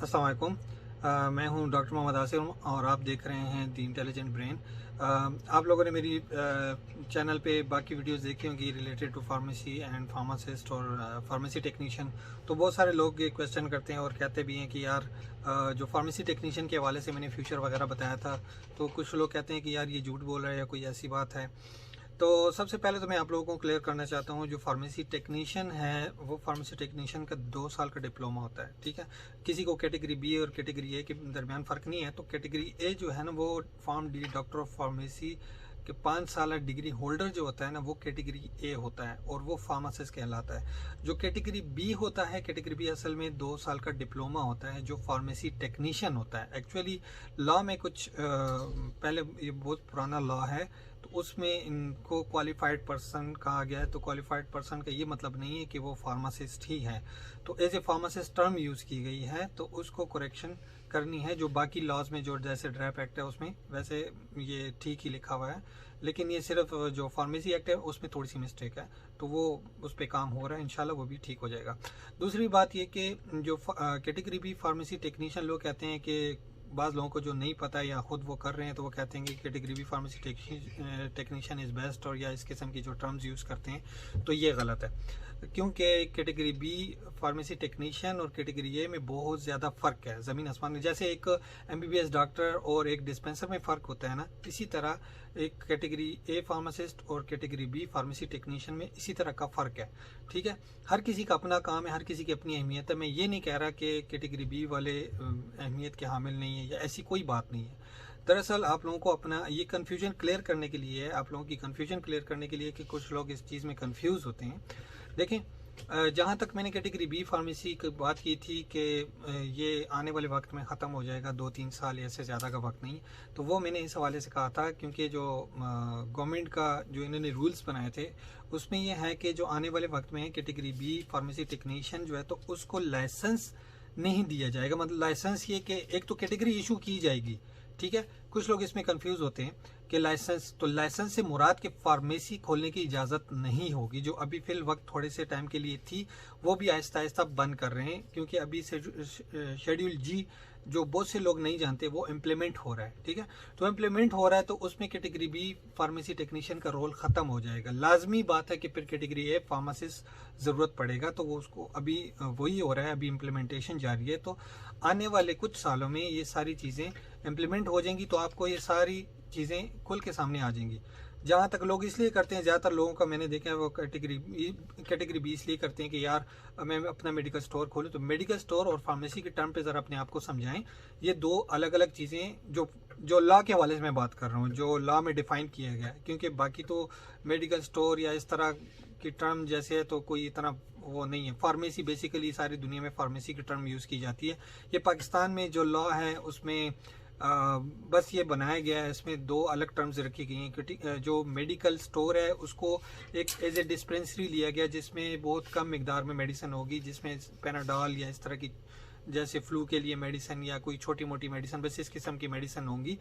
अस्सलाम वालेकुम। मैं हूं डॉक्टर मोहम्मद आसिम और आप देख रहे हैं द इंटेलिजेंट ब्रेन। आप लोगों ने मेरी चैनल पे बाकी वीडियोस देखी होंगी related to pharmacy and pharmacist और फार्मेसी टेक्नीशियन। तो बहुत सारे लोग ये क्वेश्चन करते हैं और कहते भी हैं कि यार जो फार्मेसी टेक्नीशियन के हवाले से मैंने फ्यूचर वगैरह बताया था, तो कुछ लोग कहते हैं कि यार ये झूठ बोल रहा है या कोई ऐसी बात है। तो सबसे पहले तो मैं आप लोगों को क्लियर करना चाहता हूँ, जो फार्मेसी टेक्नीशियन है वो फार्मेसी टेक्नीशियन का 2 साल का डिप्लोमा होता है, ठीक है। किसी को कैटेगरी बी और कैटेगरी ए के दरमियान फ़र्क नहीं है। तो कैटेगरी ए जो है ना वो pharm D doctor of pharmacy के 5 साल डिग्री होल्डर जो होता है ना वो कैटेगरी ए होता है और वो फार्मासिस्ट कहलाता है। जो कैटेगरी बी होता है, कैटेगरी बी असल में 2 साल का डिप्लोमा होता है जो फार्मेसी टेक्नीशियन होता है। एक्चुअली लॉ में कुछ पहले, ये बहुत पुराना लॉ है, तो उसमें इनको क्वालिफाइड पर्सन कहा गया है। तो क्वालिफाइड पर्सन का ये मतलब नहीं है कि वो फार्मासिस्ट ही है। तो as a pharmacist term use की गई है, तो उसको करेक्शन करनी है। जो बाकी लॉज में जो जैसे ड्रैप एक्ट है उसमें वैसे ये ठीक ही लिखा हुआ है, लेकिन ये सिर्फ जो फार्मेसी एक्ट है उसमें थोड़ी सी मिस्टेक है, तो वो उस पर काम हो रहा है। इंशाल्लाह वो भी ठीक हो जाएगा। दूसरी बात ये कि जो कैटेगरी बी फार्मेसी टेक्नीशियन लोग कहते हैं कि बाज़ लोगों को जो नहीं पता या ख़ुद वो कर रहे हैं, तो वो कहते हैं कि category B pharmacy technician is best, और या इस किस्म की जो टर्म्स यूज़ करते हैं, तो ये गलत है। क्योंकि कैटेगरी बी फार्मेसी टेक्नीशियन और कैटेगरी ए में बहुत ज़्यादा फ़र्क है, ज़मीन आसमान में। जैसे एक एमबीबीएस डॉक्टर और एक डिस्पेंसर में फ़र्क होता है ना, इसी तरह एक कैटेगरी ए फार्मासिस्ट और कैटेगरी बी फार्मेसी टेक्नीशियन में इसी तरह का फ़र्क है, ठीक है। हर किसी का अपना काम है, हर किसी की अपनी अहमियत है। मैं ये नहीं कह रहा कि कैटेगरी बी वाले अहमियत के हामिल नहीं है या ऐसी कोई बात नहीं है। दरअसल आप लोगों को अपना ये कन्फ्यूजन क्लियर करने के लिए, आप लोगों की कन्फ्यूजन क्लियर करने के लिए कि कुछ लोग इस चीज़ में कन्फ्यूज़ होते हैं। देखें, जहाँ तक मैंने कैटेगरी बी फार्मेसी की बात की थी कि ये आने वाले वक्त में ख़त्म हो जाएगा, 2-3 साल या इससे ज़्यादा का वक्त नहीं, तो वो मैंने इस हवाले से कहा था क्योंकि जो गवर्नमेंट का जो इन्होंने रूल्स बनाए थे उसमें ये है कि जो आने वाले वक्त में कैटेगरी बी फार्मेसी टेक्नीशियन जो है तो उसको लाइसेंस नहीं दिया जाएगा। मतलब लाइसेंस ये कि एक तो कैटेगरी इशू की जाएगी, ठीक है। कुछ लोग इसमें कंफ्यूज होते हैं कि लाइसेंस, तो लाइसेंस से मुराद के फार्मेसी खोलने की इजाज़त नहीं होगी, जो अभी फिल वक्त थोड़े से टाइम के लिए थी वो भी आहिस्ता आहिस्ता बंद कर रहे हैं, क्योंकि अभी से शेड्यूल जी जो बहुत से लोग नहीं जानते वो इम्प्लीमेंट हो रहा है, ठीक है। तो इम्प्लीमेंट हो रहा है तो उसमें कैटेगरी बी फार्मेसी टेक्नीशियन का रोल ख़त्म हो जाएगा। लाजमी बात है कि फिर कैटेगरी ए फार्मासिस्ट ज़रूरत पड़ेगा, तो वो उसको अभी वही हो रहा है, अभी इम्प्लीमेंटेशन जारी है। तो आने वाले कुछ सालों में ये सारी चीज़ें इम्प्लीमेंट हो जाएंगी, तो आपको ये सारी चीज़ें खुल के सामने आ जाएंगी। जहाँ तक लोग इसलिए करते हैं, ज़्यादातर लोगों का मैंने देखा है वो कैटेगरी बी इसलिए करते हैं कि यार मैं अपना मेडिकल स्टोर खोलूँ। तो मेडिकल स्टोर और फार्मेसी के टर्म पे ज़रा अपने आप को समझाएं। ये दो अलग अलग चीज़ें जो लॉ के हवाले से मैं बात कर रहा हूँ, जो लॉ में डिफ़ाइन किया गया है। क्योंकि बाकी तो मेडिकल स्टोर या इस तरह की टर्म जैसे है तो कोई इतना वो नहीं है। फार्मेसी बेसिकली सारी दुनिया में फार्मेसी की टर्म यूज़ की जाती है। ये पाकिस्तान में जो लॉ है उसमें बस ये बनाया गया है, इसमें 2 अलग टर्म्स रखी गई हैं। क्योंकि जो मेडिकल स्टोर है उसको एक एज ए डिस्पेंसरी लिया गया जिसमें बहुत कम मिकदार में मेडिसिन होगी, जिसमें पैनाडॉल या इस तरह की जैसे फ्लू के लिए मेडिसिन या कोई छोटी मोटी मेडिसिन, बस इस किस्म की मेडिसिन होंगी।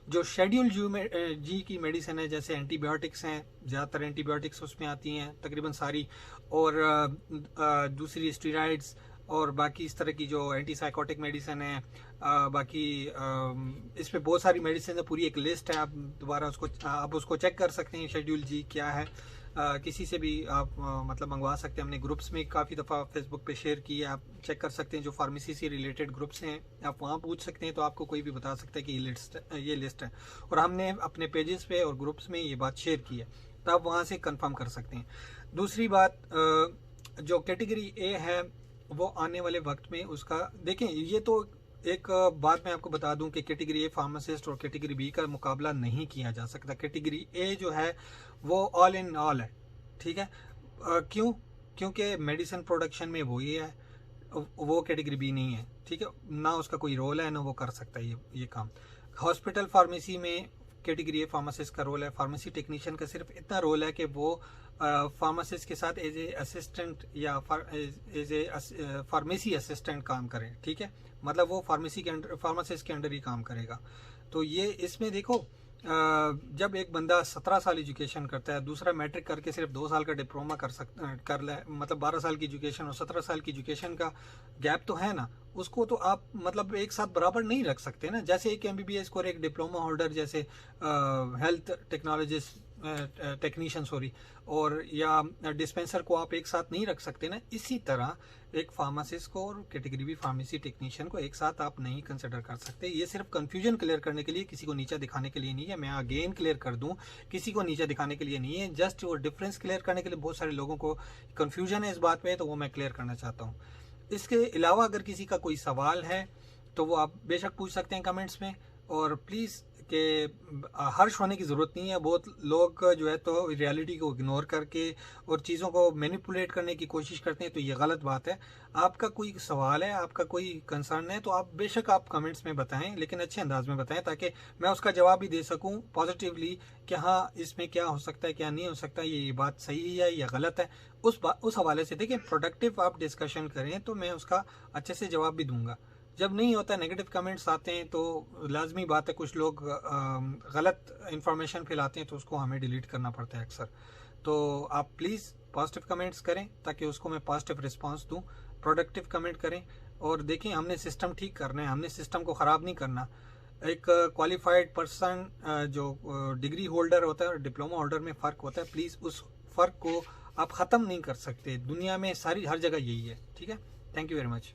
जो शेड्यूल जी की मेडिसिन है, जैसे एंटीबायोटिक्स हैं, ज़्यादातर एंटीबायोटिक्स उसमें आती हैं तकरीबन सारी, और दूसरी स्टेरॉइड्स और बाकी इस तरह की जो एंटीसाइकोटिक मेडिसिन है। बाकी इस पे बहुत सारी मेडिसिन है, पूरी एक लिस्ट है। आप दोबारा उसको चेक कर सकते हैं शेड्यूल जी क्या है। किसी से भी आप मतलब मंगवा सकते हैं। हमने ग्रुप्स में काफ़ी दफ़ा फेसबुक पे शेयर की है, आप चेक कर सकते हैं। जो फार्मेसी से रिलेटेड ग्रुप्स हैं आप वहाँ पूछ सकते हैं, तो आपको कोई भी बता सकता है कि ये लिस्ट है। और हमने अपने पेजेस पे और ग्रुप्स में ये बात शेयर की है, तो आप वहाँ से कंफर्म कर सकते हैं। दूसरी बात, जो कैटेगरी ए है वो आने वाले वक्त में उसका देखें, ये तो एक बात मैं आपको बता दूं कि कैटेगरी ए फार्मासिस्ट और कैटेगरी बी का मुकाबला नहीं किया जा सकता। कैटेगरी ए जो है वो ऑल इन ऑल है, ठीक है। क्यों? क्योंकि मेडिसिन प्रोडक्शन में वही है, वो कैटेगरी बी नहीं है, ठीक है। ना उसका कोई रोल है, ना वो कर सकता है ये काम। हॉस्पिटल फार्मेसी में कैटेगरी ए फार्मासिस्ट का रोल है। फार्मेसी टेक्नीशियन का सिर्फ इतना रोल है कि वो फार्मासिस्ट के साथ एज ए असिस्टेंट या एज ए फार्मेसी असिस्टेंट काम करें, ठीक है। मतलब वो फार्मेसिस्ट के अंडर ही काम करेगा। तो ये इसमें देखो जब एक बंदा 17 साल एजुकेशन करता है, दूसरा मैट्रिक करके सिर्फ 2 साल का डिप्लोमा कर सकता कर ले, मतलब 12 साल की एजुकेशन और 17 साल की एजुकेशन का गैप तो है ना, उसको तो आप मतलब एक साथ बराबर नहीं रख सकते ना। जैसे एक MBBS को और एक डिप्लोमा होल्डर जैसे हेल्थ टेक्नोलॉजिस्ट टेक्नीशियन सॉरी और या डिस्पेंसर को आप एक साथ नहीं रख सकते ना। इसी तरह एक फार्मासिस्ट को और कैटेगरी बी फार्मेसी टेक्नीशियन को एक साथ आप नहीं कंसिडर कर सकते। ये सिर्फ कंफ्यूजन क्लियर करने के लिए, किसी को नीचा दिखाने के लिए नहीं है। मैं अगेन क्लियर कर दूं, किसी को नीचा दिखाने के लिए नहीं है, जस्ट वो डिफरेंस क्लियर करने के लिए। बहुत सारे लोगों को कंफ्यूजन है इस बात में, तो वो मैं क्लियर करना चाहता हूँ। इसके अलावा अगर किसी का कोई सवाल है तो वो आप बेशक पूछ सकते हैं कमेंट्स में। और प्लीज़ के हर्ष होने की ज़रूरत नहीं है। बहुत लोग जो है तो रियलिटी को इग्नोर करके और चीज़ों को मैनिपुलेट करने की कोशिश करते हैं, तो ये गलत बात है। आपका कोई सवाल है, आपका कोई कंसर्न है, तो आप बेशक आप कमेंट्स में बताएं, लेकिन अच्छे अंदाज में बताएं ताकि मैं उसका जवाब भी दे सकूं पॉजिटिवली कि हाँ इसमें क्या हो सकता है, क्या नहीं हो सकता, ये बात सही है या गलत है। उस हवाले से देखिए, प्रोडक्टिव आप डिस्कशन करें तो मैं उसका अच्छे से जवाब भी दूंगा। जब नहीं होता, नेगेटिव कमेंट्स आते हैं, तो लाजमी बात है कुछ लोग गलत इंफॉर्मेशन फैलाते हैं, तो उसको हमें डिलीट करना पड़ता है अक्सर। तो आप प्लीज़ पॉजिटिव कमेंट्स करें ताकि उसको मैं पॉजिटिव रिस्पांस दूं। प्रोडक्टिव कमेंट करें और देखें, हमने सिस्टम ठीक करना है, हमने सिस्टम को ख़राब नहीं करना। एक क्वालिफाइड पर्सन जो डिग्री होल्डर होता है और डिप्लोमा होल्डर में फ़र्क होता है, प्लीज़ उस फ़र्क को आप ख़त्म नहीं कर सकते। दुनिया में सारी हर जगह यही है। ठीक है, थैंक यू वेरी मच।